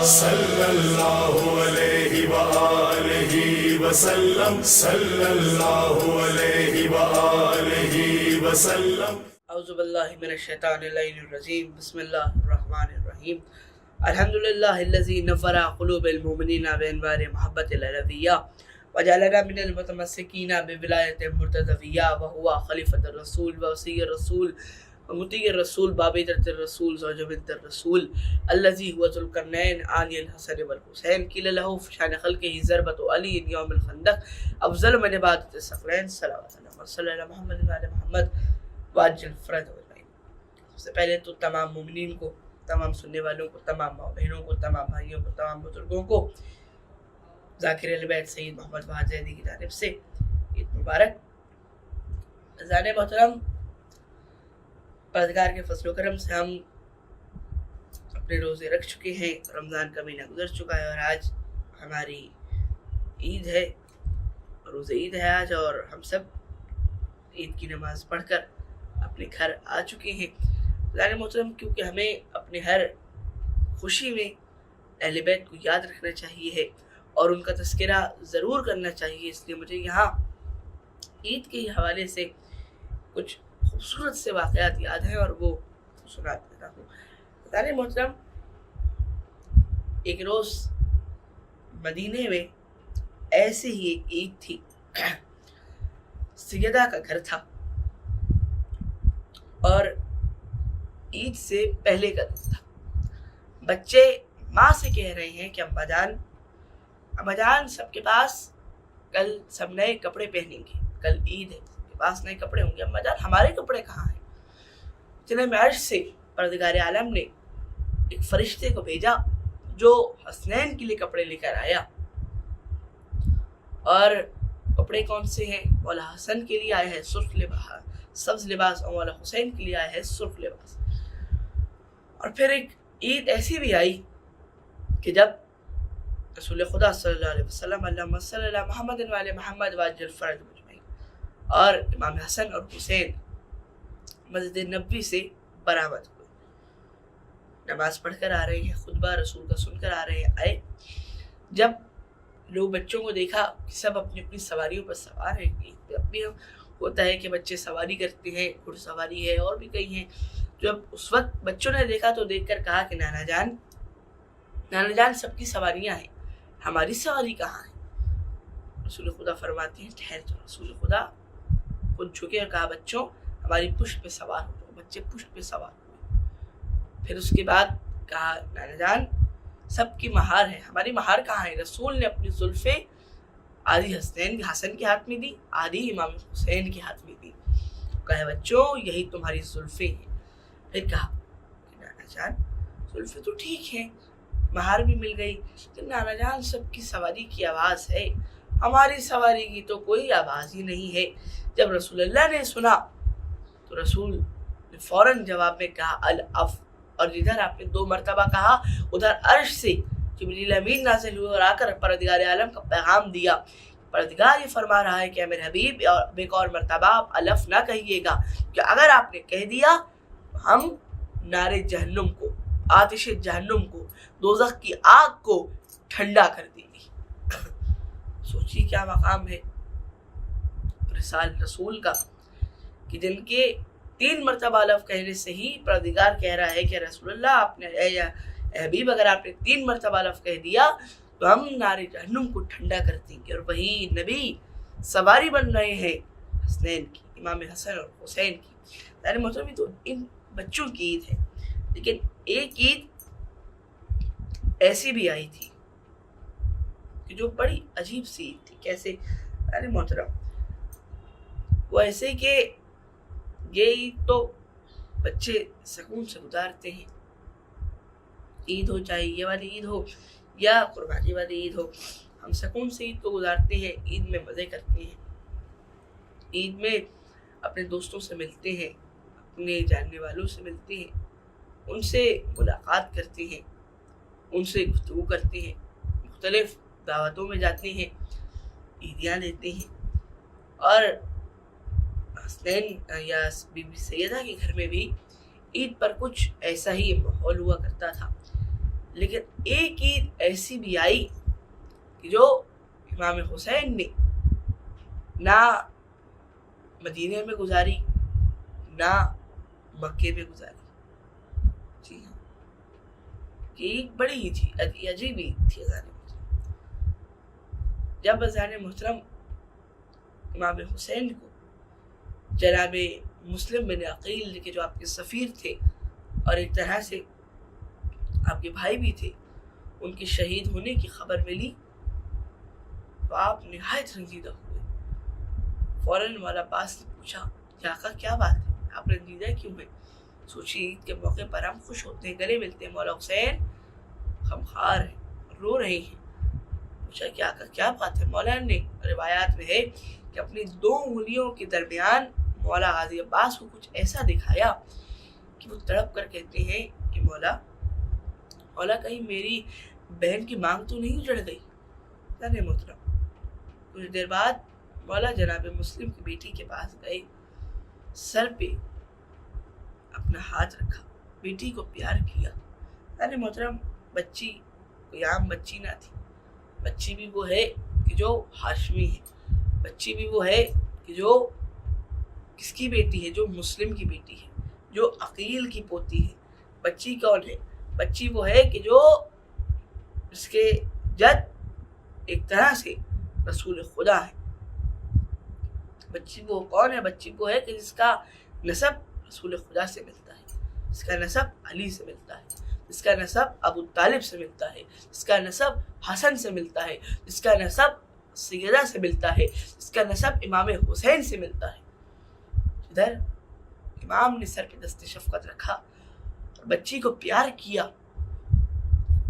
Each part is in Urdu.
صلی اللہ علیہ وآلہ وسلم صلی اللہ علیہ وآلہ وسلم۔ اعوذ باللہ من الشیطان اللعین الرجیم، بسم اللہ الرحمن الرحیم۔ الحمدللہ الذی نور قلوب المؤمنین بانوار محبت العلویہ وجعلنا من المتمسکین بولایت مرتضویہ وہو خلیفۃ الرسول ووصی الرسول ومطیع الرسول بابیدرۃ الرسول زوج بنت الرسول الذی هو ذو القرنین عانی الحسن والحسین قیل له فی شان خلقہ ضربۃ علی یوم الخندق افضل من عبادۃ الثقلین صلوات اللہ صلی اللہ محمد وعلی محمد واجل فرد والبین۔ سب سے پہلے تو تمام مومنین کو، تمام سننے والوں کو، تمام ماں بہنوں کو، تمام بھائیوں کو، تمام بزرگوں کو ذاکر اہل بیت سید محمد فہد زیدی کی جانب سے عید مبارک۔ عزیزان محترم، پروردگار کے فضل و کرم سے ہم اپنے روزے رکھ چکے ہیں، رمضان کا مہینہ گزر چکا ہے اور آج ہماری عید ہے، روزے عید ہے آج، اور ہم سب عید کی نماز پڑھ کر اپنے گھر آ چکے ہیں۔ عزیزان محترم، کیونکہ ہمیں اپنے ہر خوشی میں اہل بیت کو یاد رکھنا چاہیے ہے اور ان کا تذکرہ ضرور کرنا چاہیے، اس لیے مجھے یہاں عید کے حوالے سے کچھ خوبصورت سے واقعات یاد ہیں اور وہ سنا دیتا ہوں۔ عزیزان محترم، ایک روز مدینے میں ایسے ہی ایک عید تھی، سیدہ کا گھر تھا اور عید سے پہلے کا دن تھا۔ بچے ماں سے کہہ رہے ہیں کہ اماں جان سب کے پاس کل سب نئے کپڑے پہنیں گے، کل عید ہے، سب کے پاس نئے کپڑے ہوں گے، اماں جان ہمارے کپڑے کہاں ہیں؟ جناب عرش سے پروردگار عالم نے ایک فرشتے کو بھیجا جو حسنین کے لیے کپڑے لے کر آیا، اور کپڑے کون سے ہیں؟ مولا حسن کے لیے آئے ہیں سبز لباس اور مولا حسین کے لیے آئے ہیں سرخ لباس۔ اور پھر ایک عید ایسی بھی آئی کہ جب رسول خدا صلی اللہ علیہ وسلم اللہم صلی اللہ محمد وعلی محمد واجل فرد مجمعین اور امام حسن اور حسین مسجد نبوی سے برآمد ہوئے، نماز پڑھ کر آ رہے ہیں، خطبہ رسول کا سن کر آ رہے ہیں۔ آئے جب لوگ بچوں کو دیکھا کہ سب اپنی اپنی سواریوں پر سوار ہیں، عید پہ اپنی ہوتا ہے کہ بچے سواری کرتے ہیں، گھڑ سواری ہے اور بھی کئی ہیں۔ جب اس وقت بچوں نے دیکھا تو دیکھ کر کہا کہ نانا جان سب کی سواریاں ہیں، ہماری سواری کہاں ہے؟ رسول خدا فرماتے ہیں ٹھہر جاؤ۔ رسول خدا خود جھکے اور کہا بچوں ہماری پشت پہ سوار ہو جاؤ۔ بچے پشت پہ سوار ہوئے۔ پھر اس کے بعد کہا نانا جان سب کی مہار ہے، ہماری مہار کہاں ہے؟ رسول نے اپنی زلفیں آدھی حسن کے ہاتھ میں دی، آدھی امام حسین کے ہاتھ میں دی، کہا بچوں یہی تمہاری زلفیں ہیں۔ پھر کہا کہ نانا جان زلفیں تو ٹھیک ہیں، مہار بھی مل گئی، کہ نانا جان سب کی سواری کی آواز ہے، ہماری سواری کی تو کوئی آواز ہی نہیں ہے۔ جب رسول اللہ نے سنا تو رسول نے فوراً جواب میں کہا العفو، اور جدھر آپ نے 2 مرتبہ کہا ادھر عرش سے جبریل امین نازل ہوئے اور آ کر پروردگار عالم کا پیغام دیا۔ پروردگار یہ فرما رہا ہے کہ اے میرے حبیب ایک اور مرتبہ آپ الف نہ کہیے گا، کہ اگر آپ نے کہہ دیا ہم نار جہنم کو، آتش جہنم کو، دوزخ کی آگ کو ٹھنڈا کر دیں گے۔ سوچیے کیا مقام ہے رسول کا کہ جن کے 3 مرتبہ الف کہنے سے ہی پروردگار کہہ رہا ہے کہ رسول اللہ آپ نے اے حبیب اگر آپ نے 3 مرتبہ الف کہہ دیا تو ہم نار جہنم کو ٹھنڈا کر دیں گے، اور وہی نبی سواری بن رہے ہیں حسنین کی، امام حسن اور حسین کی۔ یعنی محترم تو ان بچوں کی عید ہے، لیکن ایک عید ایسی بھی آئی تھی کہ جو بڑی عجیب سی عید تھی۔ کیسے؟ یعنی محترم وہ ایسے کہ یہ عید تو بچے سکون سے گزارتے ہیں، عید ہو چاہے یہ والی عید ہو یا قربانی والی عید ہو، ہم سکون سے عید کو گزارتے ہیں، عید میں مزے کرتے ہیں، عید میں اپنے دوستوں سے ملتے ہیں، اپنے جاننے والوں سے ملتے ہیں، ان سے ملاقات کرتے ہیں، ان سے گفتگو کرتے ہیں، مختلف دعوتوں میں جاتے ہیں، عیدیاں لیتے ہیں۔ اور حسنین یا بی سیدہ کے گھر میں بھی عید پر کچھ ایسا ہی ماحول ہوا کرتا تھا۔ لیکن ایک عید ایسی بھی آئی کہ جو امام حسین نے نہ مدینے میں گزاری نہ مکے میں گزاری. جی ہاں، کہ ایک بڑی ہی تھی، عجیب عید تھی اذان محترم. جب اذان محترم امام حسین کو جناب مسلم بن عقیل کے جو آپ کے سفیر تھے اور ایک طرح سے آپ کے بھائی بھی تھے، ان کے شہید ہونے کی خبر ملی تو آپ نہایت رنجیدہ ہوئے. فوراً مولا عباس نے پوچھا کہ آقا کیا بات ہے، آپ رنجیدہ کیوں ہیں؟ سوچی عید کے موقع پر ہم خوش ہوتے ہیں، گلے ملتے ہیں، مولا حسین غمخوار ہیں، رو رہے ہیں. پوچھا کہ آقا کیا بات ہے؟ مولا نے روایات میں ہے کہ اپنی 2 انگلیوں کے درمیان مولا غازی عباس کو کچھ ایسا دکھایا کہ وہ تڑپ کر کہتے ہیں کہ مولا کہیں میری بہن کی مانگ تو نہیں اجڑ گئی؟ جانے محترم کچھ دیر بعد مولا جناب مسلم کی بیٹی کے پاس گئے، سر پہ اپنا ہاتھ رکھا، بیٹی کو پیار کیا. جانے محترم بچی کوئی عام بچی نہ تھی، بچی بھی وہ ہے کہ جو ہاشمی ہے، بچی بھی وہ ہے کہ جو کس کی بیٹی ہے؟ جو مسلم کی بیٹی ہے، جو عقیل کی پوتی ہے. بچی کون ہے؟ بچی وہ ہے کہ جو اس کے جد ایک طرح سے رسول خدا ہے. بچی وہ کون ہے؟ بچی وہ ہے کہ جس کا نسب رسول خدا سے ملتا ہے، جس کا نسب علی سے ملتا ہے، جس کا نسب ابو طالب سے ملتا ہے، جس کا نسب حسن سے ملتا ہے، جس کا نسب سیدہ سے ملتا ہے، جس کا نسب امام حسین سے ملتا ہے. ادھر امام نے سر پہ دست شفقت رکھا اور بچی کو پیار کیا.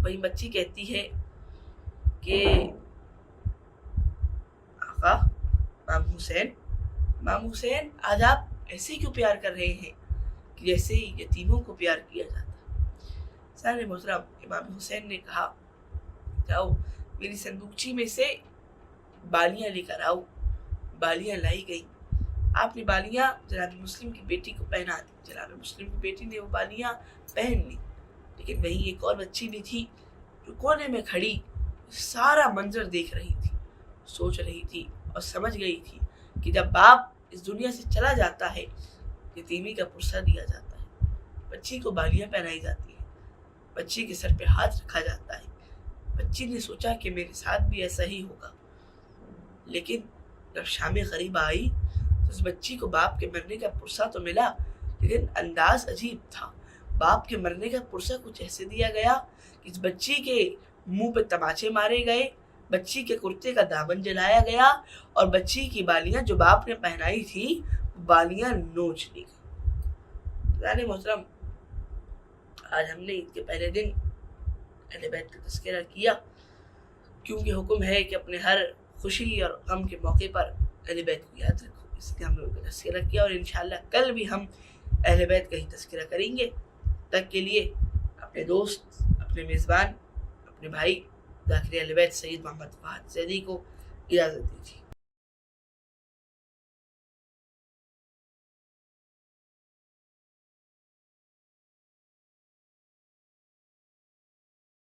وہی بچی کہتی ہے کہ آقا امام حسین آج آپ ایسے کیوں پیار کر رہے ہیں کہ جیسے یتیموں کو پیار کیا جاتا ہے؟ سارے محترم امام حسین نے کہا جاؤ میری صندوقچی میں سے بالیاں لے کر آؤ. بالیاں لائی گئی. آپ نے بالیاں جناب مسلم کی بیٹی کو پہنا دی. جناب مسلم کی بیٹی نے وہ بالیاں پہن لی. لیکن وہیں ایک اور بچی بھی تھی جو کونے میں کھڑی سارا منظر دیکھ رہی تھی، سوچ رہی تھی اور سمجھ گئی تھی کہ جب باپ اس دنیا سے چلا جاتا ہے یتیمی کا پرسہ دیا جاتا ہے، بچی کو بالیاں پہنائی جاتی ہیں، بچی کے سر پہ ہاتھ رکھا جاتا ہے. بچی نے سوچا کہ میرے ساتھ بھی ایسا ہی ہوگا. لیکن جب شام غریب آئی تو اس بچی کو باپ کے مرنے کا پرسہ تو ملا، لیکن انداز عجیب تھا. باپ کے مرنے کا پرسہ کچھ ایسے دیا گیا کہ اس بچی کے منہ پہ تماچے مارے گئے، بچی کے کرتے کا دامن جلایا گیا اور بچی کی بالیاں جو باپ نے پہنائی تھی بالیاں نوچ لی گئی. جانے محترم آج ہم نے عید کے پہلے دن اہل بیت کا تذکرہ کیا، کیونکہ حکم ہے کہ اپنے ہر خوشی اور غم کے موقع پر اہل بیت کو یاد رکھو. اس لیے ہم لوگوں کا تذکرہ کیا اور انشاءاللہ کل بھی ہم اہل بیت کا ہی تذکرہ کریں گے. تک کے لیے اپنے دوست، اپنے میزبان، اپنے بھائی ذاکر اہل بیت سید محمد فہد زیدی کو اجازت دیجیے.